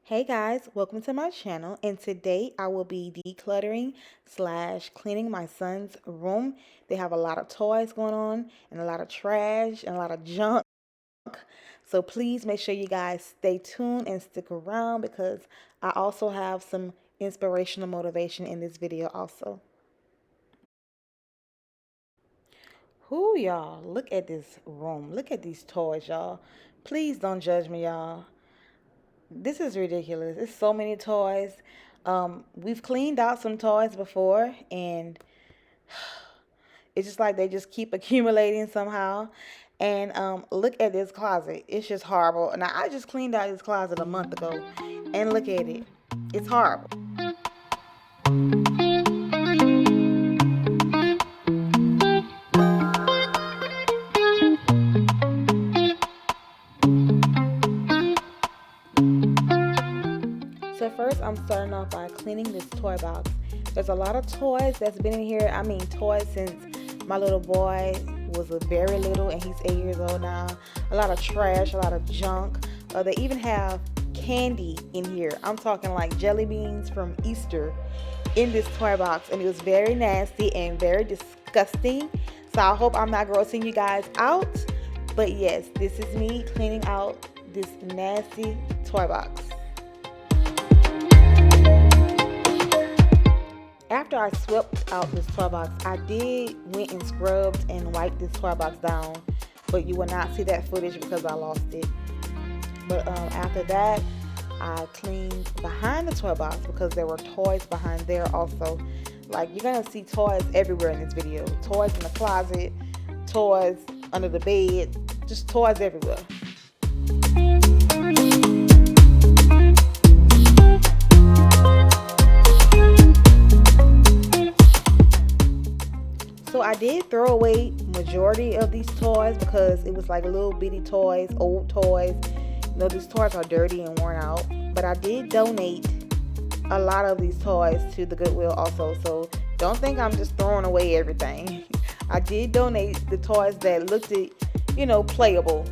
Hey guys, welcome to my channel, and today I will be decluttering slash cleaning my son's room. They have a lot of toys going on and a lot of trash and a lot of junk. So please make sure you guys stay tuned and stick around because I also have some inspirational motivation in this video also. Who y'all, look at this room. Look at these toys, y'all. Please don't judge me, y'all. This is ridiculous. It's so many toys. We've cleaned out some toys before, and it's just like they just keep accumulating somehow. And look at this closet. It's just horrible. Now, I just cleaned out this closet a month ago, and look at it. It's horrible. So first, I'm starting off by cleaning this toy box. There's a lot of toys that's been in here. I mean, toys since my little boy was a very little, and he's 8 years old now. A lot of trash, a lot of junk. They even have candy in here. I'm talking like jelly beans from Easter in this toy box, and it was very nasty and very disgusting. So I hope I'm not grossing you guys out. But yes, this is me cleaning out this nasty toy box. After I swept out this toy box, I went and scrubbed and wiped this toy box down, but you will not see that footage because I lost it. But after that, I cleaned behind the toy box because there were toys behind there also. Like, you're gonna see toys everywhere in this video. Toys in the closet, toys under the bed, just toys everywhere. So I did throw away majority of these toys because it was like little bitty toys, old toys. You know, these toys are dirty and worn out. But I did donate a lot of these toys to the Goodwill also. So don't think I'm just throwing away everything. I did donate the toys that looked, playable.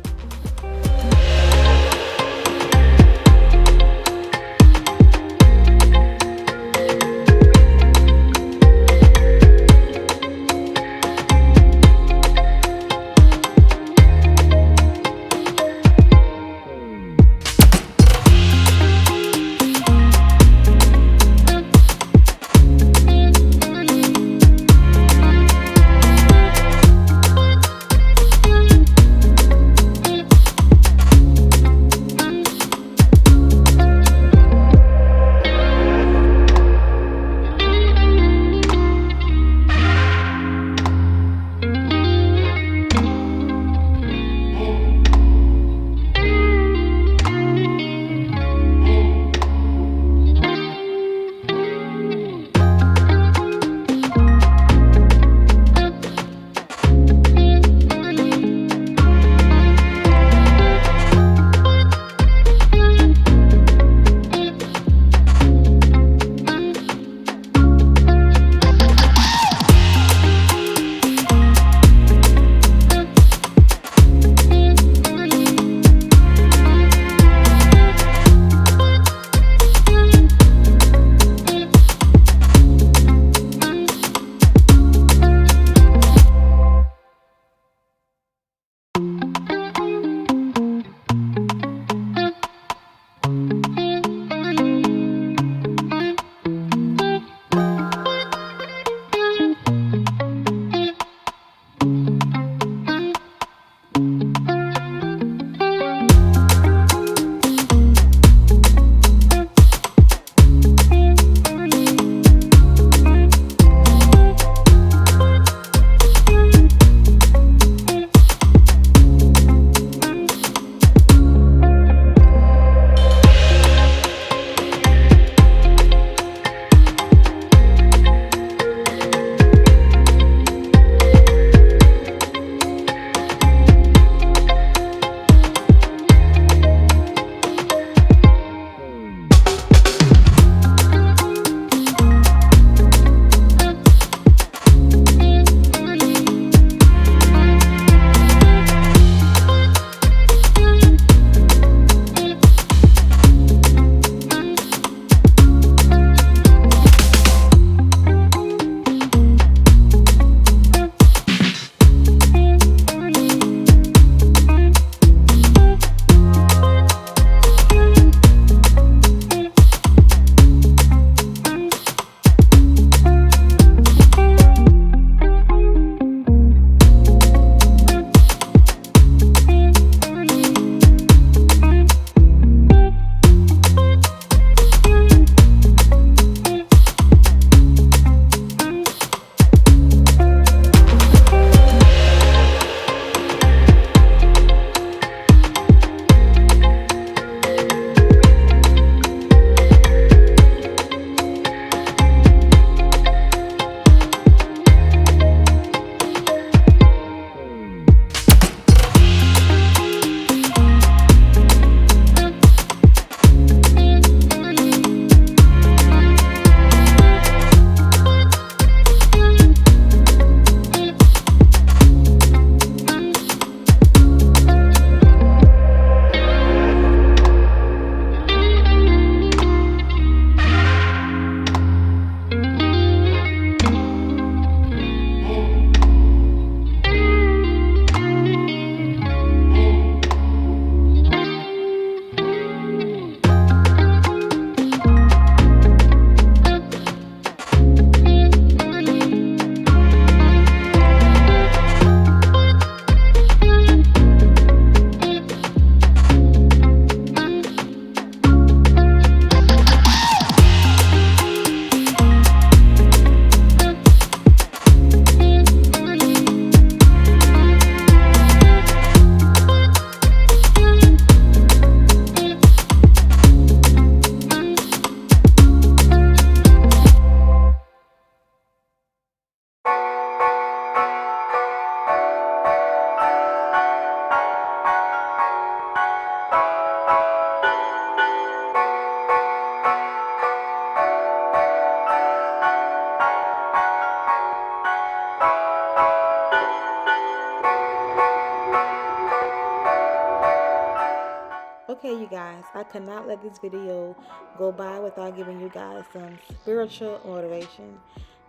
could not let this video go by without giving you guys some spiritual motivation.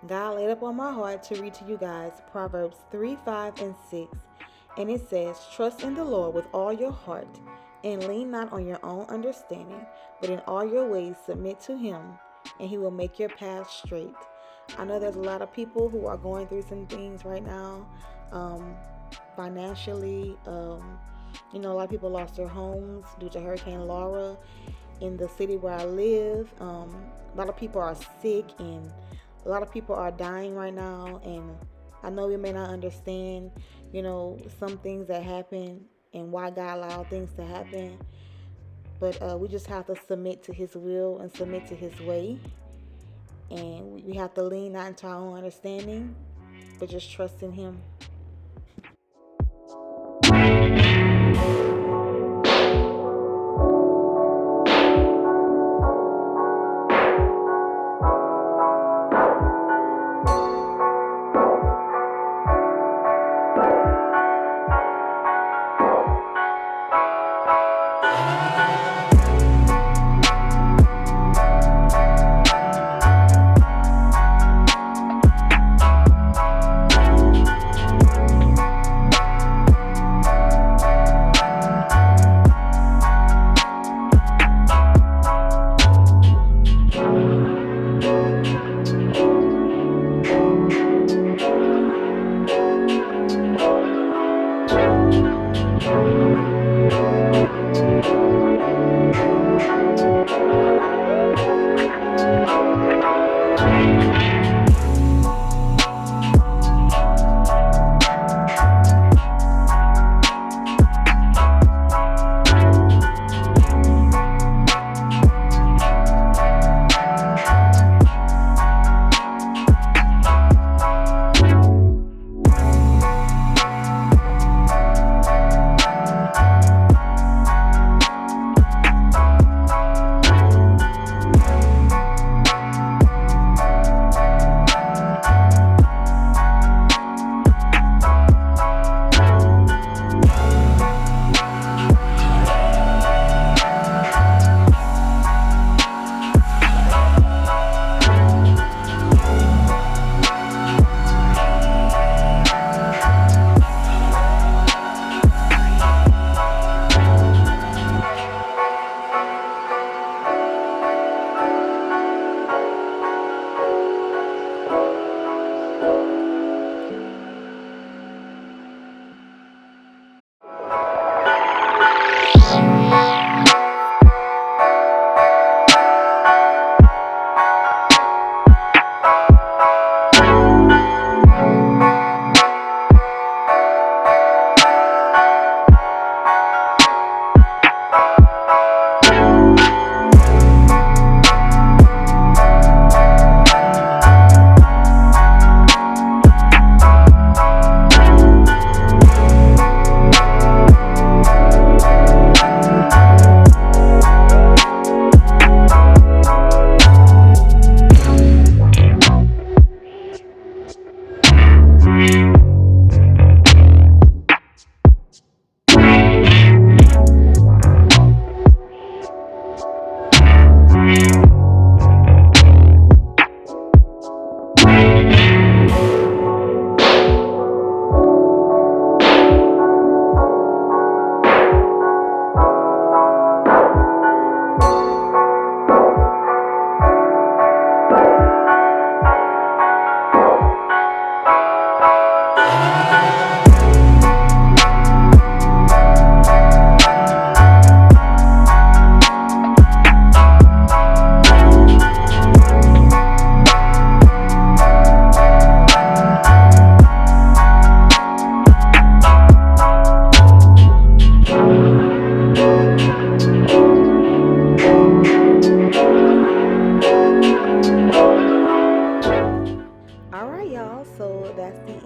God laid up on my heart to read to you guys Proverbs 3, 5, and 6. And it says, "Trust in the Lord with all your heart, and lean not on your own understanding, but in all your ways submit to Him, and He will make your path straight." I know there's a lot of people who are going through some things right now, financially. A lot of people lost their homes due to Hurricane Laura in the city where I live. A lot of people are sick, and a lot of people are dying right now. And I know we may not understand, some things that happen and why God allowed things to happen. But we just have to submit to His will and submit to His way. And we have to lean not into our own understanding, but just trust in Him.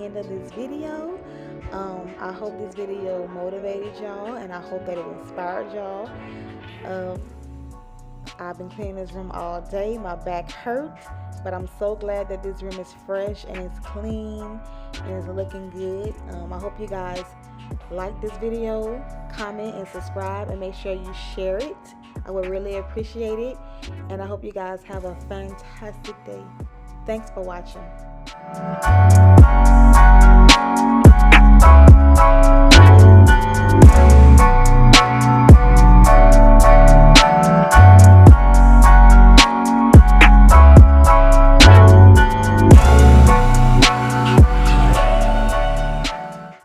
End of this video. I hope this video motivated y'all, and I hope that it inspired y'all. I've been cleaning this room all day. My back hurts, but I'm so glad that this room is fresh and it's clean and it's looking good. I hope you guys like this video, comment, and subscribe, and make sure you share it. I would really appreciate it, and I hope you guys have a fantastic day. Thanks for watching.